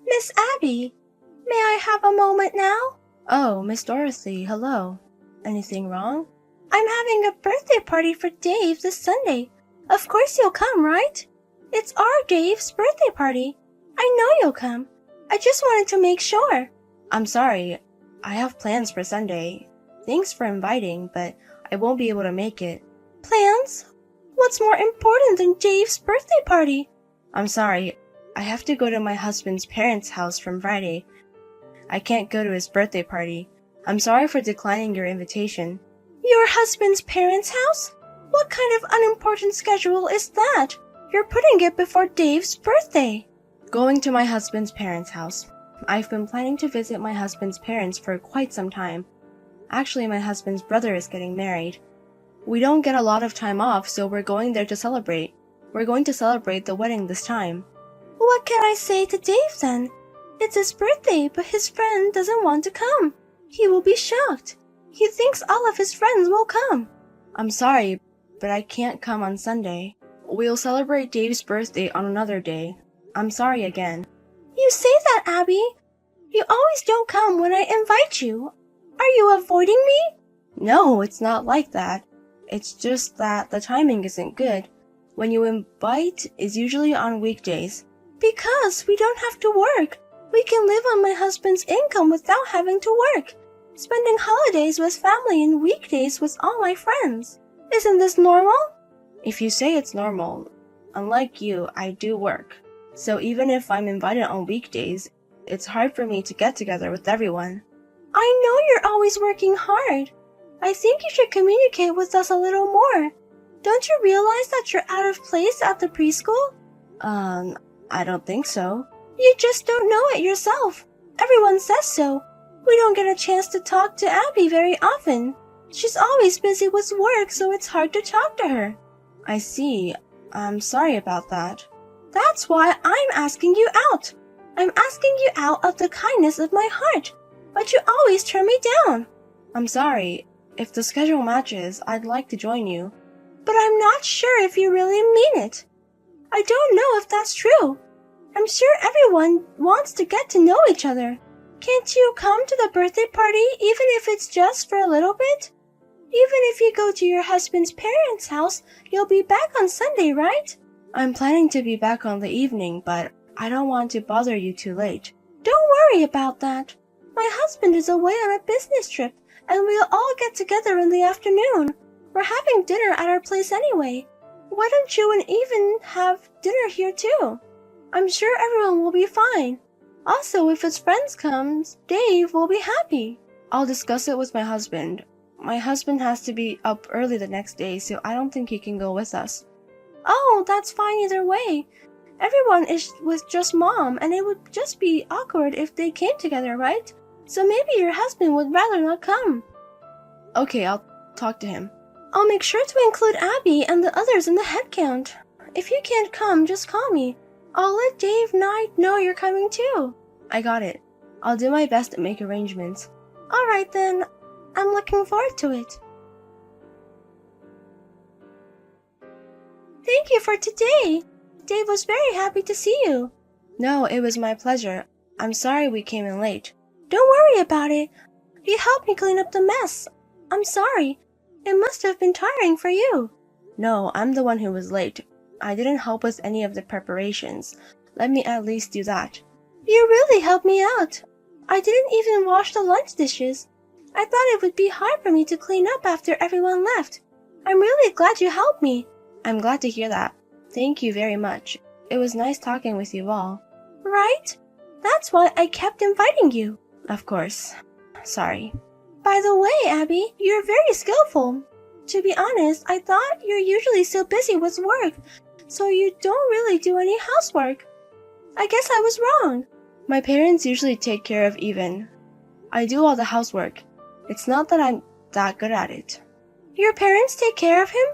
Miss Abby, may I have a moment now? Oh, Miss Dorothy, hello. Anything wrong? I'm having a birthday party for Dave this Sunday. Of course you'll come, right? It's our Dave's birthday party. I know you'll come. I just wanted to make sure. I'm sorry. I have plans for Sunday. Thanks for inviting, but I won't be able to make it. Plans? What's more important than Dave's birthday party? I'm sorry. I have to go to my husband's parents' house from Friday. I can't go to his birthday party. I'm sorry for declining your invitation. Your husband's parents' house? What kind of unimportant schedule is that? You're putting it before Dave's birthday. Going to my husband's parents' house. I've been planning to visit my husband's parents for quite some time. Actually, my husband's brother is getting married. We don't get a lot of time off, so we're going there to celebrate. We're going to celebrate the wedding this time. What can I say to Dave then? It's his birthday, but his friend doesn't want to come. He will be shocked. He thinks all of his friends will come. I'm sorry, but I can't come on Sunday. We'll celebrate Dave's birthday on another day. I'm sorry again. You say that, Abby. You always don't come when I invite you. Are you avoiding me? No, it's not like that. It's just that the timing isn't good. When you invite is usually on weekdays. Because we don't have to work. We can live on my husband's income without having to work. Spending holidays with family and weekdays with all my friends. Isn't this normal? If you say it's normal, unlike you, I do work. So even if I'm invited on weekdays, it's hard for me to get together with everyone. I know you're always working hard. I think you should communicate with us a little more. Don't you realize that you're out of place at the preschool? I don't think so. You just don't know it yourself. Everyone says so. We don't get a chance to talk to Abby very often. She's always busy with work, so it's hard to talk to her. I see. I'm sorry about that. That's why I'm asking you out. I'm asking you out of the kindness of my heart. But you always turn me down. I'm sorry. If the schedule matches, I'd like to join you. But I'm not sure if you really mean it. I don't know if that's true. I'm sure everyone wants to get to know each other. Can't you come to the birthday party even if it's just for a little bit? Even if you go to your husband's parents' house, you'll be back on Sunday, right? I'm planning to be back on the evening, but I don't want to bother you too late. Don't worry about that. My husband is away on a business trip, and we'll all get together in the afternoon. We're having dinner at our place anyway. Why don't you and Even have dinner here too? I'm sure everyone will be fine. Also, if his friends come, Dave will be happy. I'll discuss it with my husband. My husband has to be up early the next day, so I don't think he can go with us. Oh, that's fine either way. Everyone is with just Mom, and it would just be awkward if they came together, right? So maybe your husband would rather not come. Okay, I'll talk to him. I'll make sure to include Abby and the others in the head count. If you can't come, just call me. I'll let Dave Knight know you're coming too. I got it. I'll do my best to make arrangements. Alright then. I'm looking forward to it. Thank you for today. Dave was very happy to see you. No, it was my pleasure. I'm sorry we came in late. Don't worry about it. You helped me clean up the mess. I'm sorry. It must have been tiring for you. No, I'm the one who was late. I didn't help with any of the preparations. Let me at least do that. You really helped me out. I didn't even wash the lunch dishes. I thought it would be hard for me to clean up after everyone left. I'm really glad you helped me. I'm glad to hear that. Thank you very much. It was nice talking with you all. Right? That's why I kept inviting you. Of course. Sorry. By the way, Abby, you're very skillful. To be honest, I thought you're usually so busy with work, so you don't really do any housework. I guess I was wrong. My parents usually take care of Even. I do all the housework. It's not that I'm that good at it. Your parents take care of him?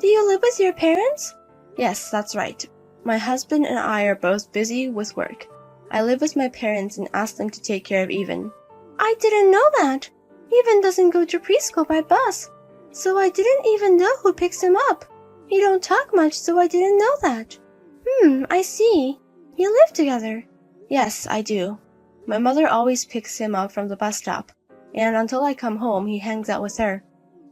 Do you live with your parents? Yes, that's right. My husband and I are both busy with work. I live with my parents and ask them to take care of Even. I didn't know that. Even doesn't go to preschool by bus, so I didn't even know who picks him up. You don't talk much, so I didn't know that. I see. You live together. Yes, I do. My mother always picks him up from the bus stop, and until I come home, he hangs out with her.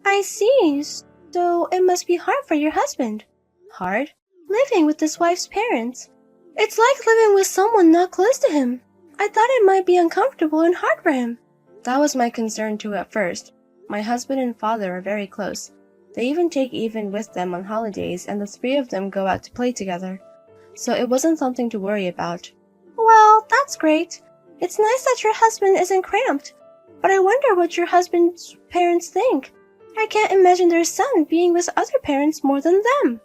I see. So it must be hard for your husband. Hard? Living with his wife's parents. It's like living with someone not close to him. I thought it might be uncomfortable and hard for him. That was my concern too at first. My husband and father are very close. They even take Even with them on holidays, and the three of them go out to play together. So it wasn't something to worry about. Well, that's great. It's nice that your husband isn't cramped. But I wonder what your husband's parents think. I can't imagine their son being with other parents more than them.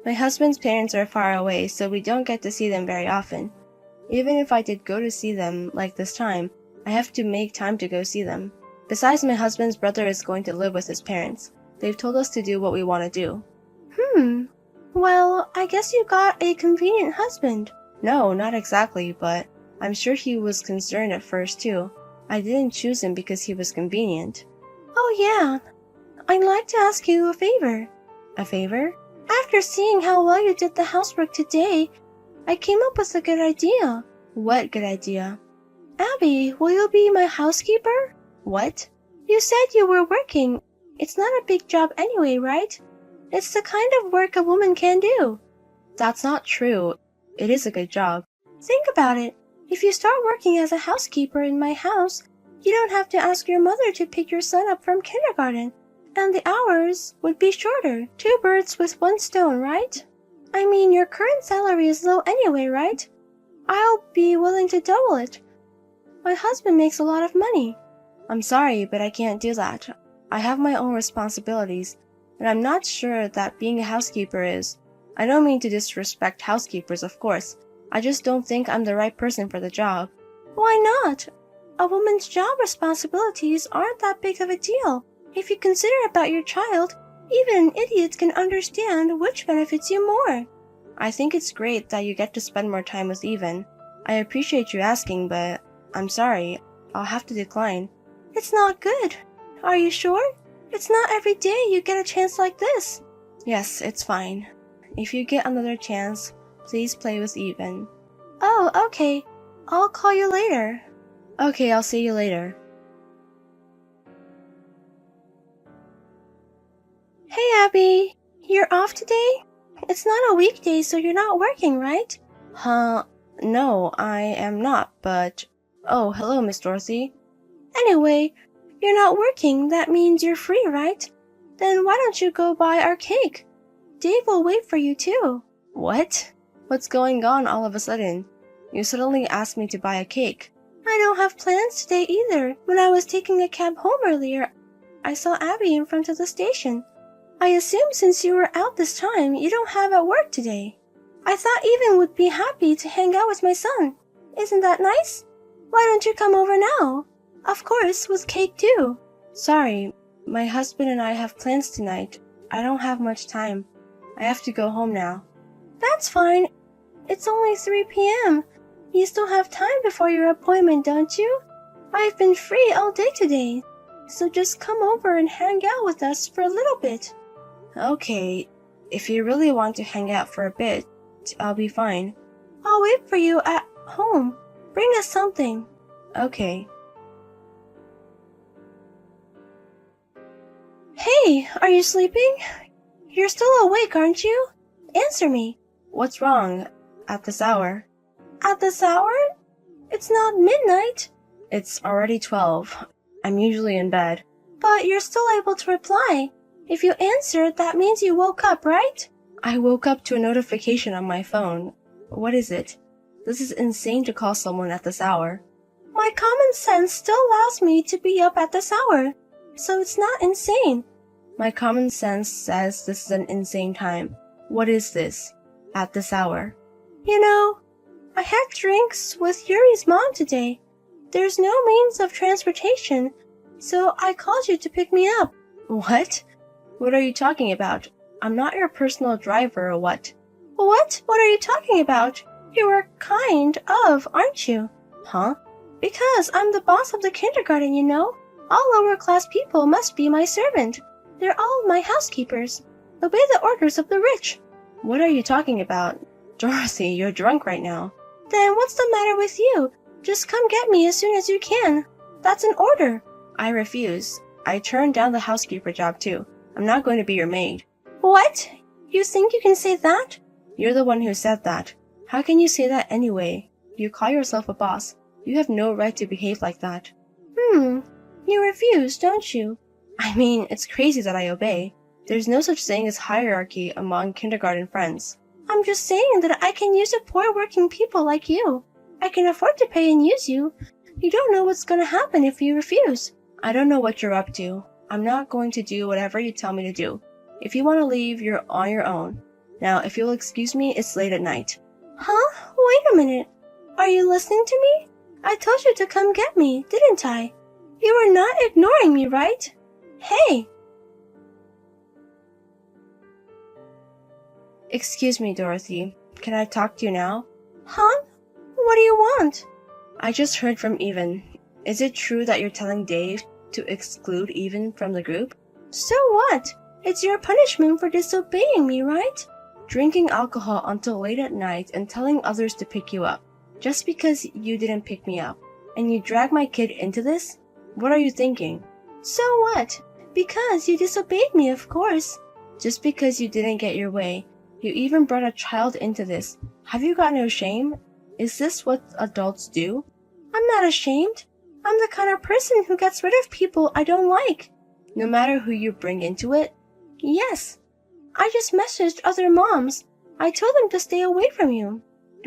My husband's parents are far away, so we don't get to see them very often. Even if I did go to see them, like this time, I have to make time to go see them. Besides, my husband's brother is going to live with his parents. They've told us to do what we want to do. Well, I guess you got a convenient husband. No, not exactly, but I'm sure he was concerned at first too. I didn't choose him because he was convenient. Oh yeah, I'd like to ask you a favor. A favor? After seeing how well you did the housework today, I came up with a good idea. What good idea? Abby, will you be my housekeeper? What? You said you were working. It's not a big job anyway, right? It's the kind of work a woman can do. That's not true. It is a good job. Think about it. If you start working as a housekeeper in my house, you don't have to ask your mother to pick your son up from kindergarten. And the hours would be shorter. 2 birds with 1 stone, right? I mean, your current salary is low anyway, right? I'll be willing to double it. My husband makes a lot of money. I'm sorry, but I can't do that. I have my own responsibilities, and I'm not sure that being a housekeeper is. I don't mean to disrespect housekeepers, of course. I just don't think I'm the right person for the job. Why not? A woman's job responsibilities aren't that big of a deal. If you consider about your child, even an idiot can understand which benefits you more. I think it's great that you get to spend more time with Even. I appreciate you asking, but I'm sorry. I'll have to decline. It's not good. Are you sure? It's not every day you get a chance like this. Yes, it's fine. If you get another chance, please play with Even. Oh, okay. I'll call you later. Okay, I'll see you later. Hey, Abby. You're off today? It's not a weekday, so you're not working, right? No, I am not, but... Oh, hello, Miss Dorothy. Anyway, you're not working. That means you're free, right? Then why don't you go buy our cake? Dave will wait for you, too. What? What's going on all of a sudden? You suddenly asked me to buy a cake. I don't have plans today either. When I was taking a cab home earlier, I saw Abby in front of the station. I assume since you were out this time, you don't have at work today. I thought Even would be happy to hang out with my son. Isn't that nice? Why don't you come over now? Of course, with cake too. Sorry, my husband and I have plans tonight. I don't have much time. I have to go home now. That's fine. It's only 3 p.m. You still have time before your appointment, don't you? I've been free all day today, so just come over and hang out with us for a little bit. Okay, if you really want to hang out for a bit, I'll be fine. I'll wait for you at home. Bring us something. Okay. Hey, are you sleeping? You're still awake, aren't you? Answer me. What's wrong at this hour? At this hour? It's not midnight. It's already 12. I'm usually in bed. But you're still able to reply. If you answered, that means you woke up, right? I woke up to a notification on my phone. What is it? This is insane to call someone at this hour. My common sense still allows me to be up at this hour, so it's not insane. My common sense says this is an insane time. What is this? At this hour? You know, I had drinks with Yuri's mom today. There's no means of transportation, so I called you to pick me up. What? What are you talking about? I'm not your personal driver or what? What? What are you talking about? You are kind of, aren't you? Huh? Because I'm the boss of the kindergarten, you know. All lower-class people must be my servant. They're all my housekeepers. Obey the orders of the rich. What are you talking about? Dorothy, you're drunk right now. Then what's the matter with you? Just come get me as soon as you can. That's an order. I refuse. I turned down the housekeeper job too. I'm not going to be your maid. What? You think you can say that? You're the one who said that. How can you say that anyway? You call yourself a boss. You have no right to behave like that. You refuse, don't you? I mean, it's crazy that I obey. There's no such thing as hierarchy among kindergarten friends. I'm just saying that I can use a poor working people like you. I can afford to pay and use you. You don't know what's gonna happen if you refuse. I don't know what you're up to. I'm not going to do whatever you tell me to do. If you want to leave, you're on your own. Now, if you'll excuse me, it's late at night. Huh? Wait a minute. Are you listening to me? I told you to come get me, didn't I? You are not ignoring me, right? Hey! Excuse me, Dorothy. Can I talk to you now? Huh? What do you want? I just heard from Even. Is it true that you're telling Dave to exclude Even from the group? So what? It's your punishment for disobeying me, right? Drinking alcohol until late at night and telling others to pick you up. Just because you didn't pick me up. And you drag my kid into this? What are you thinking? So what? Because you disobeyed me, of course. Just because you didn't get your way. You even brought a child into this. Have you got no shame? Is this what adults do? I'm not ashamed. I'm the kind of person who gets rid of people I don't like. No matter who you bring into it? Yes. I just messaged other moms. I told them to stay away from you.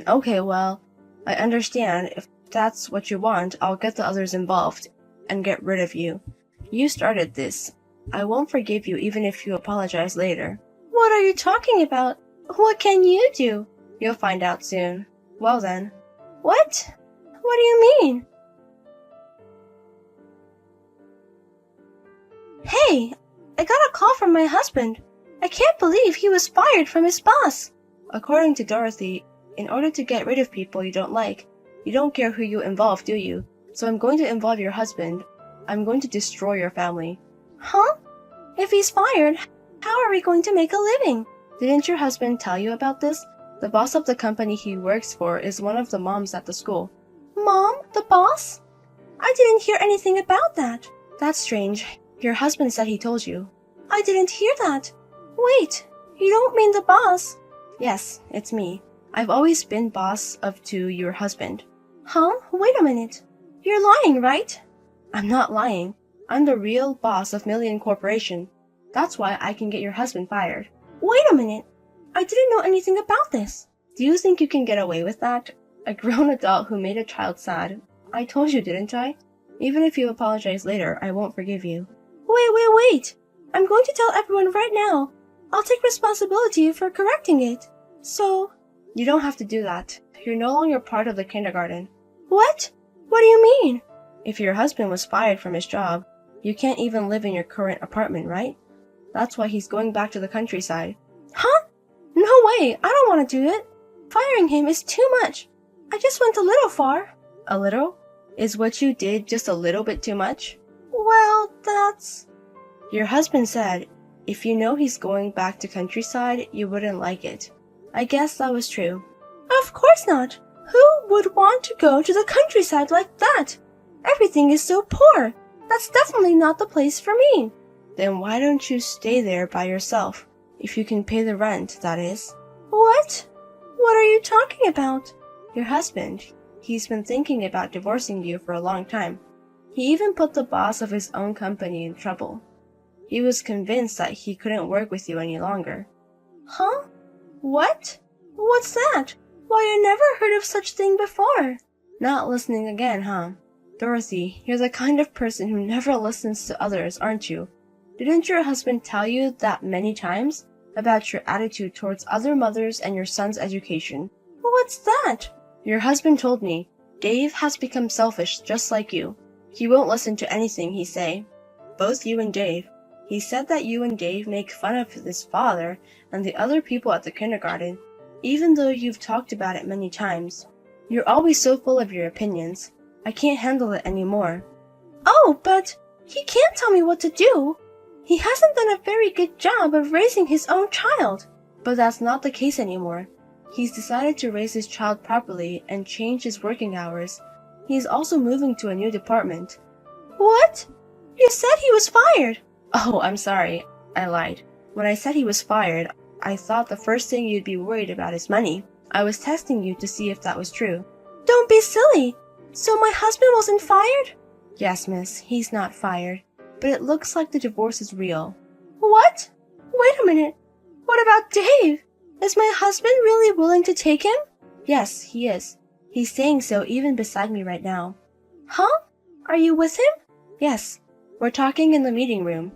Okay, well, I understand. If that's what you want, I'll get the others involved and get rid of you. You started this. I won't forgive you even if you apologize later. What are you talking about? What can you do? You'll find out soon. Well then. What? What do you mean? Hey, I got a call from my husband. I can't believe he was fired from his boss. According to Dorothy, in order to get rid of people you don't like, you don't care who you involve, do you? So I'm going to involve your husband. I'm going to destroy your family. Huh? If he's fired, how are we going to make a living? Didn't your husband tell you about this? The boss of the company he works for is one of the moms at the school. Mom? The boss? I didn't hear anything about that. That's strange. Your husband said he told you. I didn't hear that. Wait, you don't mean the boss? Yes, it's me. I've always been boss to your husband. Huh? Wait a minute. You're lying, right? I'm not lying. I'm the real boss of Million Corporation. That's why I can get your husband fired. Wait a minute. I didn't know anything about this. Do you think you can get away with that? A grown adult who made a child sad. I told you, didn't I? Even if you apologize later, I won't forgive you. Wait. I'm going to tell everyone right now. I'll take responsibility for correcting it. So... You don't have to do that. You're no longer part of the kindergarten. What? What do you mean? If your husband was fired from his job, you can't even live in your current apartment, right? That's why he's going back to the countryside. Huh? No way, I don't want to do it. Firing him is too much. I just went a little far. A little? Is what you did just a little bit too much? Well, that's... Your husband said, if you know he's going back to countryside, you wouldn't like it. I guess that was true. Of course not. Who would want to go to the countryside like that? Everything is so poor. That's definitely not the place for me. Then why don't you stay there by yourself? If you can pay the rent, that is. What? What are you talking about? Your husband. He's been thinking about divorcing you for a long time. He even put the boss of his own company in trouble. He was convinced that he couldn't work with you any longer. Huh? What? What's that? Why, I never heard of such thing before. Not listening again, huh? Dorothy, you're the kind of person who never listens to others, aren't you? Didn't your husband tell you that many times? About your attitude towards other mothers and your son's education. What's that? Your husband told me, Dave has become selfish just like you. He won't listen to anything he say. Both you and Dave. He said that you and Dave make fun of his father and the other people at the kindergarten, even though you've talked about it many times. You're always so full of your opinions. I can't handle it anymore. Oh, but he can't tell me what to do. He hasn't done a very good job of raising his own child. But that's not the case anymore. He's decided to raise his child properly and change his working hours. He's also moving to a new department. What? You said he was fired. Oh, I'm sorry. I lied. When I said he was fired, I thought the first thing you'd be worried about is money. I was testing you to see if that was true. Don't be silly. So my husband wasn't fired? Yes, miss, he's not fired. But it looks like the divorce is real. What? Wait a minute. What about Dave? Is my husband really willing to take him? Yes, he is. He's saying so even beside me right now. Huh? Are you with him? Yes. We're talking in the meeting room.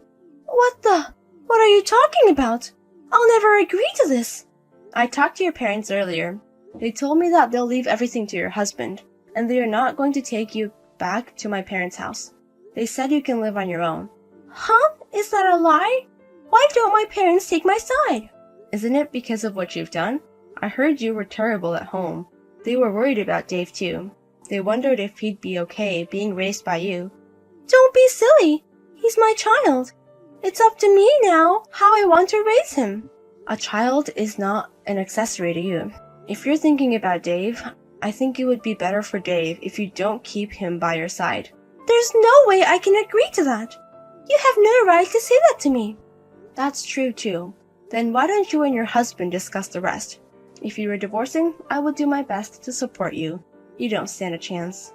What are you talking about? I'll never agree to this. I talked to your parents earlier. They told me that they'll leave everything to your husband, and they are not going to take you back to my parents' house. They said you can live on your own. Huh? Is that a lie? Why don't my parents take my side? Isn't it because of what you've done? I heard you were terrible at home. They were worried about Dave too. They wondered if he'd be okay being raised by you. Don't be silly. He's my child. It's up to me now how I want to raise him. A child is not an accessory to you. If you're thinking about Dave, I think it would be better for Dave if you don't keep him by your side. There's no way I can agree to that. You have no right to say that to me. That's true too. Then why don't you and your husband discuss the rest? If you were divorcing, I would do my best to support you. You don't stand a chance.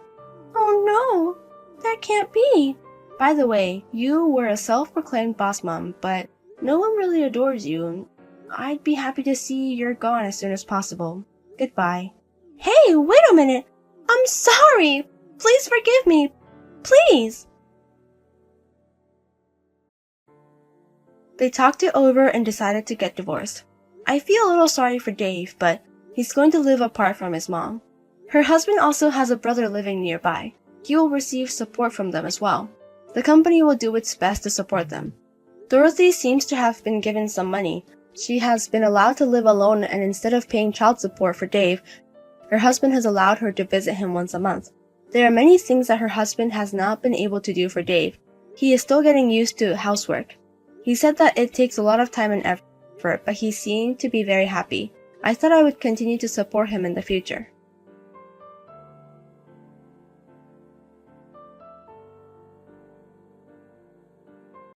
Oh no, that can't be. By the way, you were a self-proclaimed boss mom, but no one really adores you. I'd be happy to see you're gone as soon as possible. Goodbye. Hey, wait a minute. I'm sorry. Please forgive me. Please. They talked it over and decided to get divorced. I feel a little sorry for Dave, but he's going to live apart from his mom. Her husband also has a brother living nearby. He will receive support from them as well. The company will do its best to support them. Dorothy seems to have been given some money. She has been allowed to live alone, and instead of paying child support for Dave, her husband has allowed her to visit him once a month. There are many things that her husband has not been able to do for Dave. He is still getting used to housework. He said that it takes a lot of time and effort, but he seemed to be very happy. I thought I would continue to support him in the future.